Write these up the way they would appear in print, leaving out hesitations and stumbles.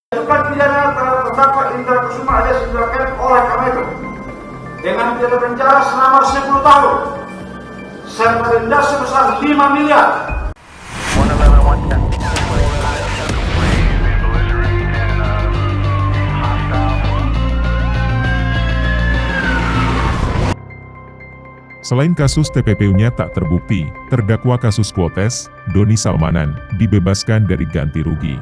Menjatuhkan pidana terhadap terdakwa Indra Kusuma alias Indra Kents oleh karena itu dengan pidana penjara selama 10 tahun serta denda sebesar 5 miliar. Selain kasus TPPU-nya tak terbukti, terdakwa kasus Quotes, Doni Salmanan, dibebaskan dari ganti rugi.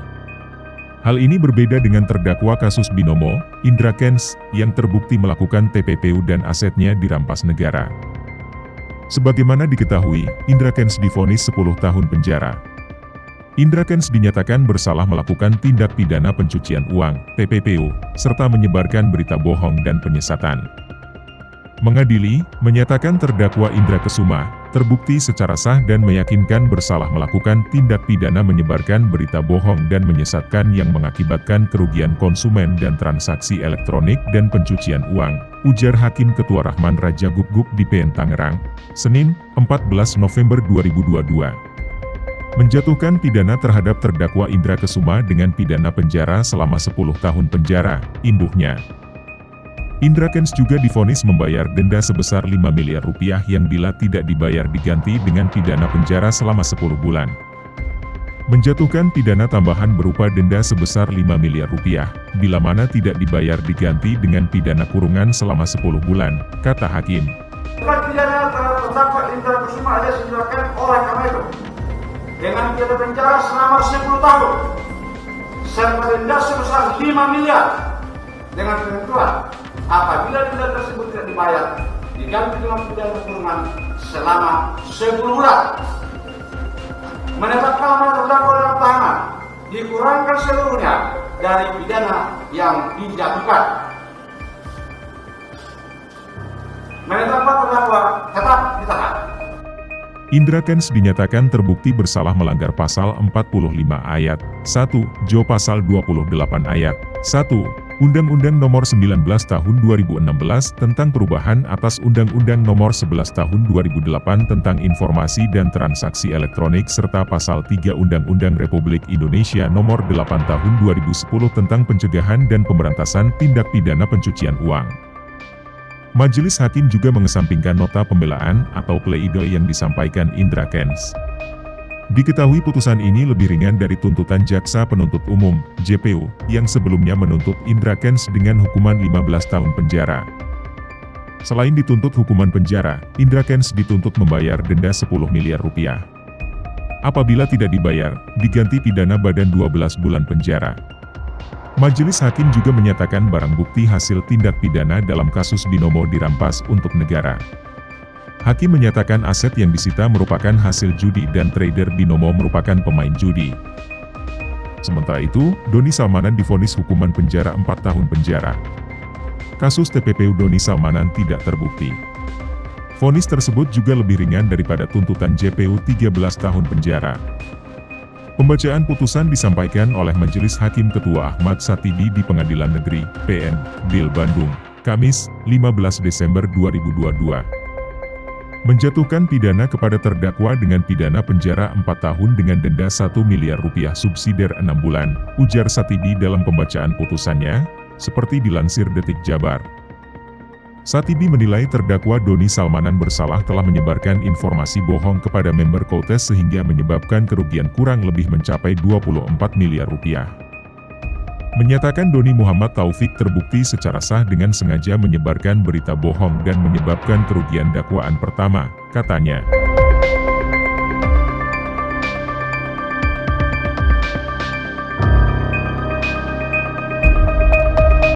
Hal ini berbeda dengan terdakwa kasus Binomo, Indra Kents, yang terbukti melakukan TPPU dan asetnya dirampas negara. Sebagaimana diketahui, Indra Kents divonis 10 tahun penjara. Indra Kents dinyatakan bersalah melakukan tindak pidana pencucian uang, TPPU, serta menyebarkan berita bohong dan penyesatan. Mengadili, menyatakan terdakwa Indra Kusuma, terbukti secara sah dan meyakinkan bersalah melakukan tindak pidana menyebarkan berita bohong dan menyesatkan yang mengakibatkan kerugian konsumen dan transaksi elektronik dan pencucian uang, ujar Hakim Ketua Rahman Raja Guguk di PN Tangerang, Senin, 14 November 2022. Menjatuhkan pidana terhadap terdakwa Indra Kusuma dengan pidana penjara selama 10 tahun penjara, imbuhnya. Indra Kents juga divonis membayar denda sebesar 5 miliar rupiah yang bila tidak dibayar diganti dengan pidana penjara selama 10 bulan. Menjatuhkan pidana tambahan berupa denda sebesar 5 miliar rupiah, bila mana tidak dibayar diganti dengan pidana kurungan selama 10 bulan, kata Hakim. Menjatuhkan pidana terhadap terdakwa Indra Kusuma alias Indra Kents oleh karena itu dengan pidana penjara selama 10 tahun serta denda sebesar 5 miliar dengan ketentuan apabila denda tersebut tidak dibayar, diganti dengan pidana kurungan selama 10 bulan. Menetapkan nama terdakwa dalam tahanan dikurangkan seluruhnya dari pidana yang dijatuhkan. Menetapkan terdakwa tetap ditahan. Indra Kents dinyatakan terbukti bersalah melanggar pasal 45 ayat 1, Jo pasal 28 ayat 1, Undang-Undang Nomor 19 Tahun 2016 tentang perubahan atas Undang-Undang Nomor 11 Tahun 2008 tentang Informasi dan Transaksi Elektronik serta Pasal 3 Undang-Undang Republik Indonesia Nomor 8 Tahun 2010 tentang Pencegahan dan Pemberantasan Tindak Pidana Pencucian Uang. Majelis Hakim juga mengesampingkan nota pembelaan atau pleidoy yang disampaikan Indra Kents. Diketahui putusan ini lebih ringan dari tuntutan Jaksa Penuntut Umum, JPU, yang sebelumnya menuntut Indra Kents dengan hukuman 15 tahun penjara. Selain dituntut hukuman penjara, Indra Kents dituntut membayar denda 10 miliar rupiah. Apabila tidak dibayar, diganti pidana badan 12 bulan penjara. Majelis Hakim juga menyatakan barang bukti hasil tindak pidana dalam kasus Binomo dirampas untuk negara. Hakim menyatakan aset yang disita merupakan hasil judi dan trader Binomo merupakan pemain judi. Sementara itu, Doni Salmanan divonis hukuman penjara 4 tahun penjara. Kasus TPPU Doni Salmanan tidak terbukti. Vonis tersebut juga lebih ringan daripada tuntutan JPU 13 tahun penjara. Pembacaan putusan disampaikan oleh Majelis Hakim Ketua Ahmad Satibi di Pengadilan Negeri, PN, Bil Bandung, Kamis, 15 Desember 2022. Menjatuhkan pidana kepada terdakwa dengan pidana penjara 4 tahun dengan denda 1 miliar rupiah subsidiar 6 bulan, ujar Satibi dalam pembacaan putusannya, seperti dilansir Detik Jabar. Satibi menilai terdakwa Doni Salmanan bersalah telah menyebarkan informasi bohong kepada member Quotes sehingga menyebabkan kerugian kurang lebih mencapai 24 miliar rupiah. Menyatakan Doni Muhammad Taufik terbukti secara sah dengan sengaja menyebarkan berita bohong dan menyebabkan kerugian dakwaan pertama, katanya.